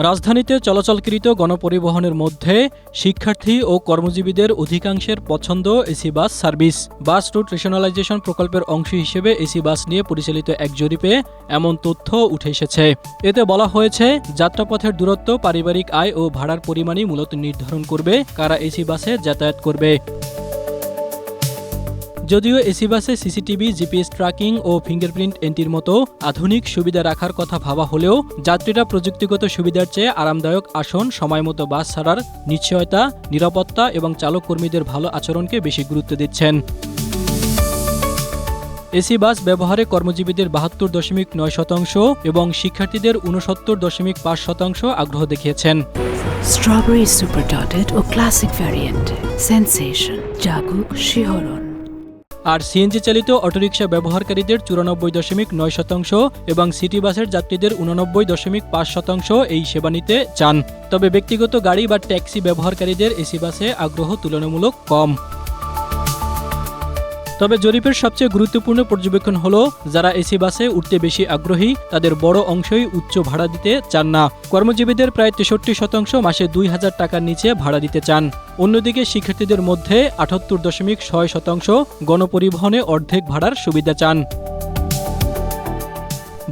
রাজধানীতে চলাচলকৃত গণপরিবহনের মধ্যে শিক্ষার্থী ও কর্মজীবীদের অধিকাংশের পছন্দ AC bus service. Bus route rationalisation প্রকল্পের অংশ হিসেবে এসি বাস নিয়ে পরিচালিত এক জরিপে এমন তথ্য উঠে এসেছে। এতে বলা হয়েছে, যাত্রাপথের দূরত্ব, পারিবারিক আয় ও ভাড়ার পরিমাণই মূলত নির্ধারণ করবে কারা এসি বাসে যাতায়াত করবে। যদিও এসি বাসে সিসিটিভি, জিপিএস ট্র্যাকিং ও ফিঙ্গারপ্রিন্ট এন্ট্রির মতো আধুনিক সুবিধা রাখার কথা ভাবা হলেও যাত্রীরা প্রযুক্তিগত সুবিধার চেয়ে আরামদায়ক আসন, সময়মতো বাস ছাড়ার নিশ্চয়তা, নিরাপত্তা এবং চালক কর্মীদের ভালো আচরণকে বেশি গুরুত্ব দিচ্ছেন। এসি বাস ব্যবহারে কর্মজীবীদের ৭২.৯% এবং শিক্ষার্থীদের ৬৯.৫% আগ্রহ দেখিয়েছেন। স্ট্রবেরি সুপার ডটেড ও ক্লাসিক ভ্যারিয়েন্ট সেন্সেশন জাগুক শিহরণ। আর সিএনজি চালিত অটোরিকশা ব্যবহারকারীদের ৯৪.৯% এবং সিটি বাসের যাত্রীদের ৮৯.৫% এই সেবা নিতে চান। তবে ব্যক্তিগত গাড়ি বা ট্যাক্সি ব্যবহারকারীদের এসি বাসে আগ্রহ তুলনামূলক কম। তবে জরিপের সবচেয়ে গুরুত্বপূর্ণ পর্যবেক্ষণ হলো, যারা এসি বাসে উঠতে বেশি আগ্রহী তাদের বড় অংশই উচ্চ ভাড়া দিতে চান না। কর্মজীবীদের প্রায় ৬৩% মাসে ২,০০০ টাকার নিচে ভাড়া দিতে চান। অন্যদিকে শিক্ষার্থীদের মধ্যে ৭৮.৬% গণপরিবহনে অর্ধেক ভাড়ার সুবিধা চান।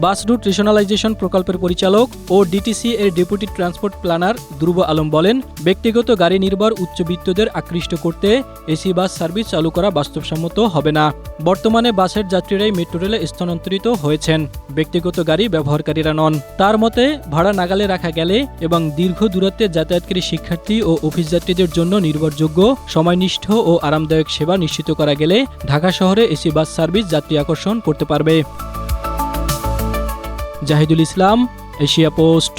বাস রুট রেশনালাইজেশন প্রকল্পের পরিচালক ও ডিটিসি এর ডেপুটি ট্রান্সপোর্ট প্ল্যানার ধ্রুব আলম বলেন, ব্যক্তিগত গাড়ি নির্ভর উচ্চবিত্তদের আকৃষ্ট করতে এসি বাস সার্ভিস চালু করা বাস্তবসম্মত হবে না। বর্তমানে বাসের যাত্রীরাই মেট্রো রেলে স্থানান্তরিত হয়েছেন, ব্যক্তিগত গাড়ি ব্যবহারকারীরা নন। তার মতে, ভাড়া নাগালে রাখা গেলে এবং দীর্ঘ দূরত্বে যাতায়াতকারী শিক্ষার্থী ও অফিস যাত্রীদের জন্য নির্ভরযোগ্য, সময়নিষ্ঠ ও আরামদায়ক সেবা নিশ্চিত করা গেলে ঢাকা শহরে এসি বাস সার্ভিস যাত্রী আকর্ষণ করতে পারবে। জাহিদুল ইসলাম, এশিয়া পোস্ট।